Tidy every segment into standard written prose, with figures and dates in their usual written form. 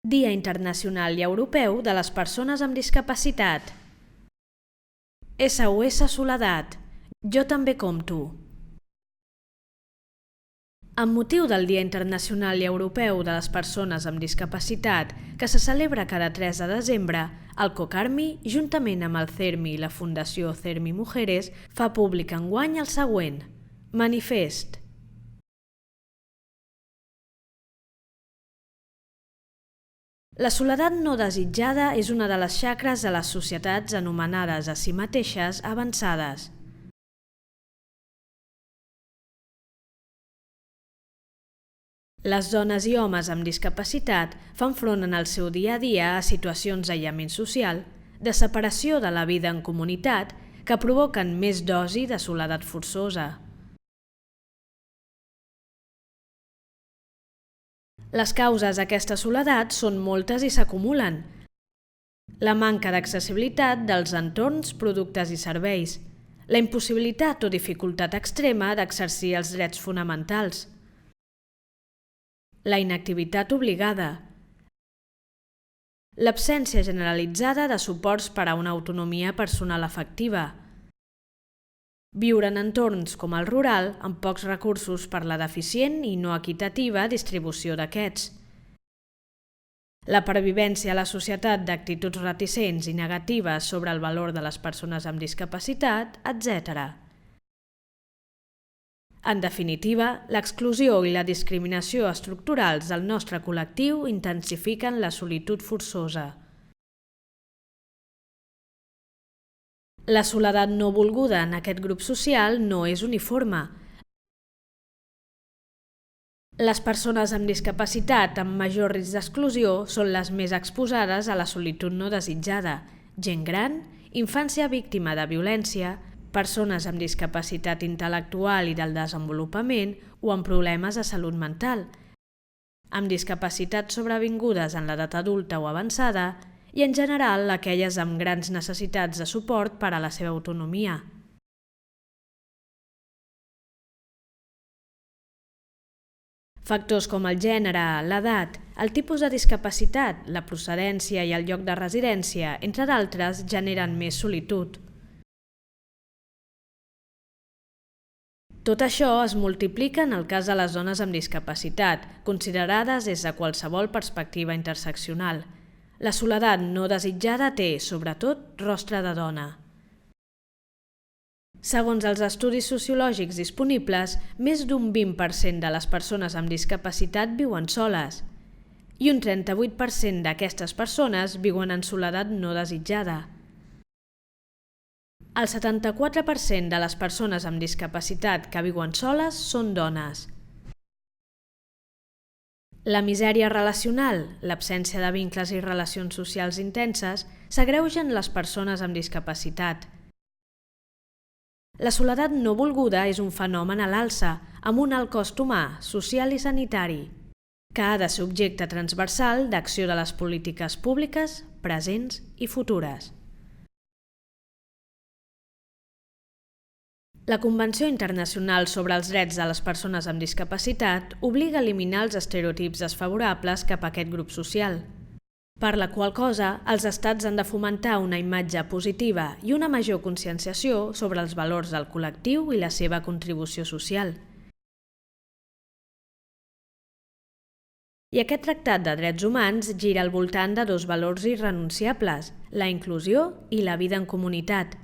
Dia Internacional i Europeu de les Persones amb Discapacitat. SOS Soledat. Jo també compto. Amb motiu del Dia Internacional i Europeu de les Persones amb Discapacitat, que se celebra cada 3 de desembre, el COCARMI, juntament amb el CERMI i la Fundació CERMI Mujeres, fa públic enguany el següent. Manifest. La soledat no desitjada és una de les xacres de les societats anomenades a si mateixes avançades. Les dones i homes amb discapacitat fan front en el seu dia a dia a situacions d'aïllament social, de separació de la vida en comunitat, que provoquen més dosi de soledat forçosa. Les causes d'aquesta soledat són moltes i s'acumulen. La manca d'accessibilitat dels entorns, productes i serveis, la impossibilitat o dificultat extrema d'exercir els drets fonamentals, la inactivitat obligada, l'absència generalitzada de suports per a una autonomia personal efectiva, viure en entorns com el rural amb pocs recursos per la deficient i no equitativa distribució d'aquests, la pervivència a la societat d'actituds reticents i negatives sobre el valor de les persones amb discapacitat, etc. En definitiva, l'exclusió i la discriminació estructurals del nostre col·lectiu intensifiquen la solitud forçosa. La soledat no volguda en aquest grup social no és uniforme. Les persones amb discapacitat amb major risc d'exclusió són les més exposades a la solitud no desitjada, gent gran, infància víctima de violència, persones amb discapacitat intel·lectual i del desenvolupament o amb problemes de salut mental, amb discapacitats sobrevingudes en l'edat adulta o avançada i en general aquelles amb grans necessitats de suport per a la seva autonomia. Factors com el gènere, l'edat, el tipus de discapacitat, la procedència i el lloc de residència, entre d'altres, generen més solitud. Tot això es multiplica en el cas de les dones amb discapacitat, considerades des de qualsevol perspectiva interseccional. La soledat no desitjada té, sobretot, rostre de dona. Segons els estudis sociològics disponibles, més d'un 20% de les persones amb discapacitat viuen soles i un 38% d'aquestes persones viuen en soledat no desitjada. El 74% de les persones amb discapacitat que viuen soles són dones. La misèria relacional, l'absència de vincles i relacions socials intenses, s'agreugen les persones amb discapacitat. La soledat no volguda és un fenomen a l'alça, amb un alt cost humà, social i sanitari, que ha de ser objecte transversal d'acció de les polítiques públiques, presents i futures. La Convenció Internacional sobre els Drets de les Persones amb Discapacitat obliga a eliminar els estereotips desfavorables cap a aquest grup social, per la qual cosa els estats han de fomentar una imatge positiva i una major conscienciació sobre els valors del col·lectiu i la seva contribució social. I aquest tractat de drets humans gira al voltant de dos valors irrenunciables, la inclusió i la vida en comunitat.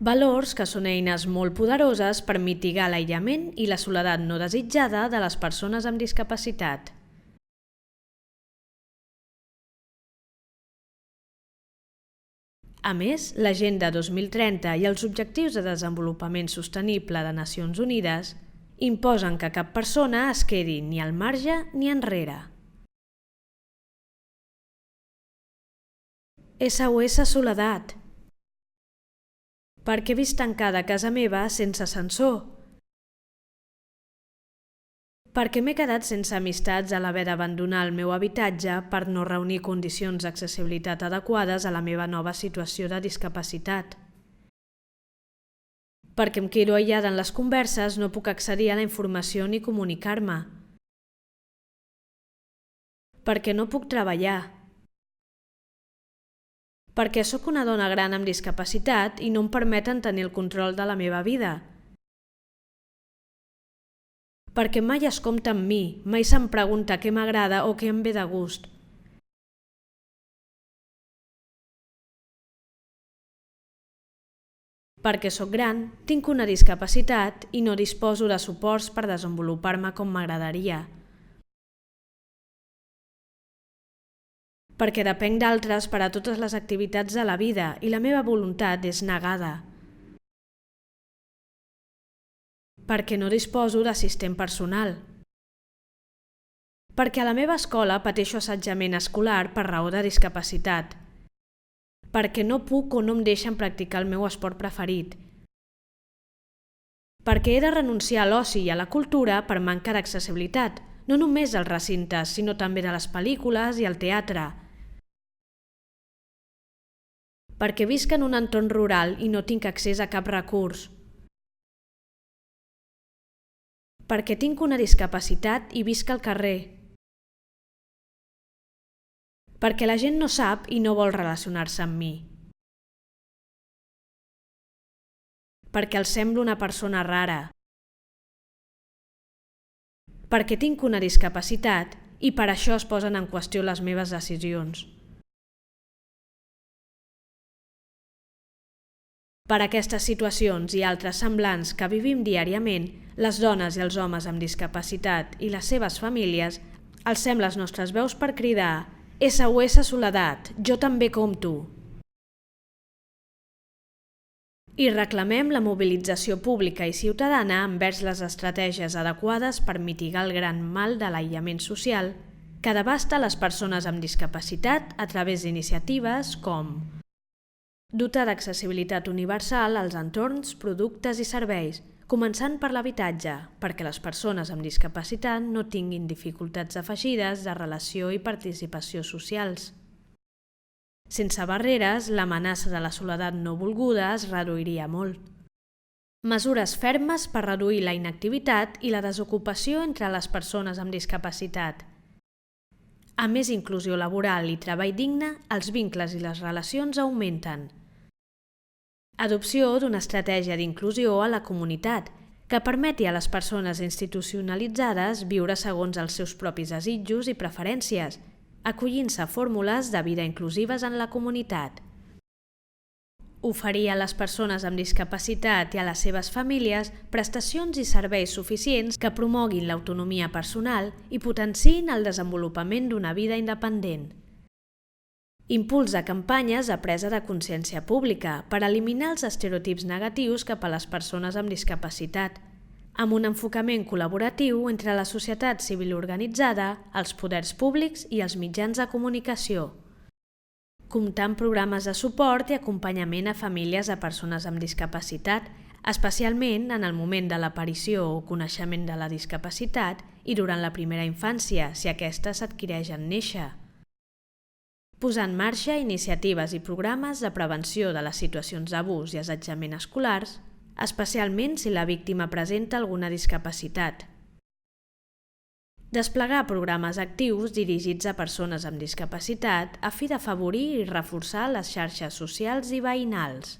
Valors que són eines molt poderoses per mitigar l'aïllament i la soledat no desitjada de les persones amb discapacitat. A més, l'Agenda 2030 i els Objectius de Desenvolupament Sostenible de Nacions Unides imposen que cap persona es quedi ni al marge ni enrere. SOS Soledat. Perquè he vist tancada a casa meva sense ascensor. Perquè m'he quedat sense amistats a l'haver d'abandonar el meu habitatge per no reunir condicions d'accessibilitat adequades a la meva nova situació de discapacitat. Perquè em quedo aïllada en les converses, no puc accedir a la informació ni comunicar-me. perquè no puc treballar, perquè sóc una dona gran amb discapacitat i no em permeten tenir el control de la meva vida, perquè mai es compta amb mi, mai se'm pregunta què m'agrada o què em ve de gust, perquè sóc gran, tinc una discapacitat i no disposo de suports per desenvolupar-me com m'agradaria, perquè depenc d'altres per a totes les activitats de la vida i la meva voluntat és negada, perquè no disposo d'assistent personal, perquè a la meva escola pateixo assetjament escolar per raó de discapacitat, perquè no puc o no em deixen practicar el meu esport preferit, perquè he de renunciar a l'oci i a la cultura per manca d'accessibilitat, no només als recintes, sinó també de les pel·lícules i al teatre, perquè visc en un entorn rural i no tinc accés a cap recurs, perquè tinc una discapacitat i visc al carrer, perquè la gent no sap i no vol relacionar-se amb mi, perquè els semblo una persona rara, perquè tinc una discapacitat i per això es posen en qüestió les meves decisions. Per aquestes situacions i altres semblants que vivim diàriament, les dones i els homes amb discapacitat i les seves famílies alcem les nostres veus per cridar SOS Soledat, jo també com tu. I reclamem la mobilització pública i ciutadana envers les estratègies adequades per mitigar el gran mal de l'aïllament social que devasta les persones amb discapacitat a través d'iniciatives com dotar d'accessibilitat universal als entorns, productes i serveis, començant per l'habitatge, perquè les persones amb discapacitat no tinguin dificultats afegides de relació i participació socials. Sense barreres, l'amenaça de la soledat no volguda es reduiria molt. Mesures fermes per reduir la inactivitat i la desocupació entre les persones amb discapacitat. A més inclusió laboral i treball digne, els vincles i les relacions augmenten. Adopció d'una estratègia d'inclusió a la comunitat que permeti a les persones institucionalitzades viure segons els seus propis desitjos i preferències, acollint-se a fórmules de vida inclusives en la comunitat. Oferir a les persones amb discapacitat i a les seves famílies prestacions i serveis suficients que promoguin l'autonomia personal i potenciïn el desenvolupament d'una vida independent. Impuls de campanyes de presa de consciència pública per eliminar els estereotips negatius cap a les persones amb discapacitat, amb un enfocament col·laboratiu entre la societat civil organitzada, els poders públics i els mitjans de comunicació. Comptar amb programes de suport i acompanyament a famílies de persones amb discapacitat, especialment en el moment de l'aparició o coneixement de la discapacitat i durant la primera infància, si aquesta s'adquireix en néixer. Posar en marxa iniciatives i programes de prevenció de les situacions d'abús i assetjament escolars, especialment si la víctima presenta alguna discapacitat. Desplegar programes actius dirigits a persones amb discapacitat a fi d'afavorir i reforçar les xarxes socials i veïnals.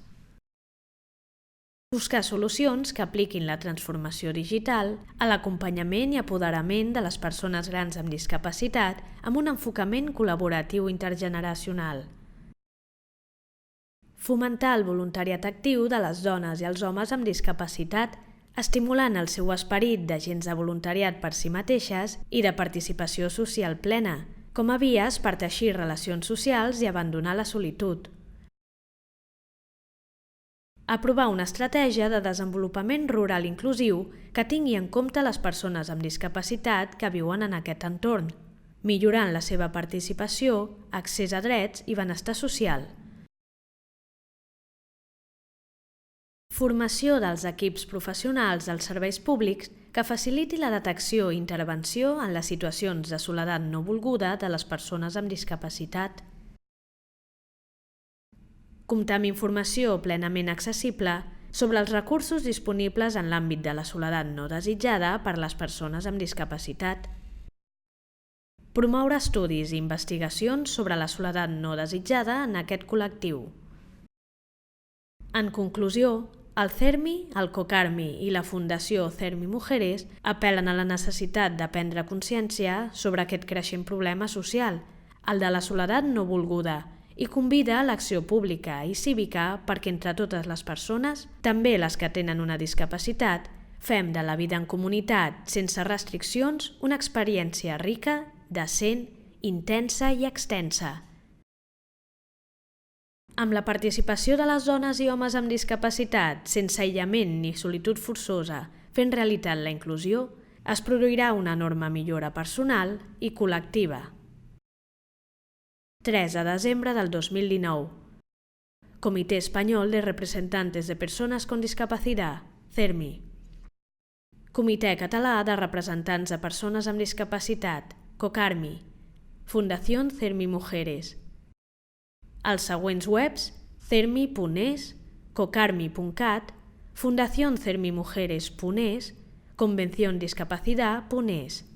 Buscar solucions que apliquin la transformació digital a l'acompanyament i apoderament de les persones grans amb discapacitat amb un enfocament col·laboratiu intergeneracional. Fomentar el voluntariat actiu de les dones i els homes amb discapacitat, estimulant el seu esperit d'agents de voluntariat per si mateixes i de participació social plena, com a vies per teixir relacions socials i abandonar la solitud. Aprovar una estratègia de desenvolupament rural inclusiu que tingui en compte les persones amb discapacitat que viuen en aquest entorn, millorant la seva participació, accés a drets i benestar social. Formació dels equips professionals dels serveis públics que faciliti la detecció i intervenció en les situacions de soledat no volguda de les persones amb discapacitat. Comptar amb informació plenament accessible sobre els recursos disponibles en l'àmbit de la soledat no desitjada per les persones amb discapacitat. Promoure estudis i investigacions sobre la soledat no desitjada en aquest col·lectiu. En conclusió, el CERMI, el COCARMI i la Fundació CERMI Mujeres apel·len a la necessitat de prendre consciència sobre aquest creixent problema social, el de la soledat no volguda, i convida a l'acció pública i cívica perquè entre totes les persones, també les que tenen una discapacitat, fem de la vida en comunitat sense restriccions una experiència rica, decent, intensa i extensa. Amb la participació de les dones i homes amb discapacitat, sense aïllament ni solitud forçosa, fent realitat la inclusió, es produirà una enorme millora personal i col·lectiva. 3 de desembre del 2019. Comité Español de Representantes de Personas con Discapacidad, CERMI. Comitè Català de Representants de Persones amb Discapacitat, COCARMI. Fundació CERMI Mujeres. Els següents webs: cermi.es, cocarmi.cat, fundacioncermimujeres.es, convenciondiscapacidad.es.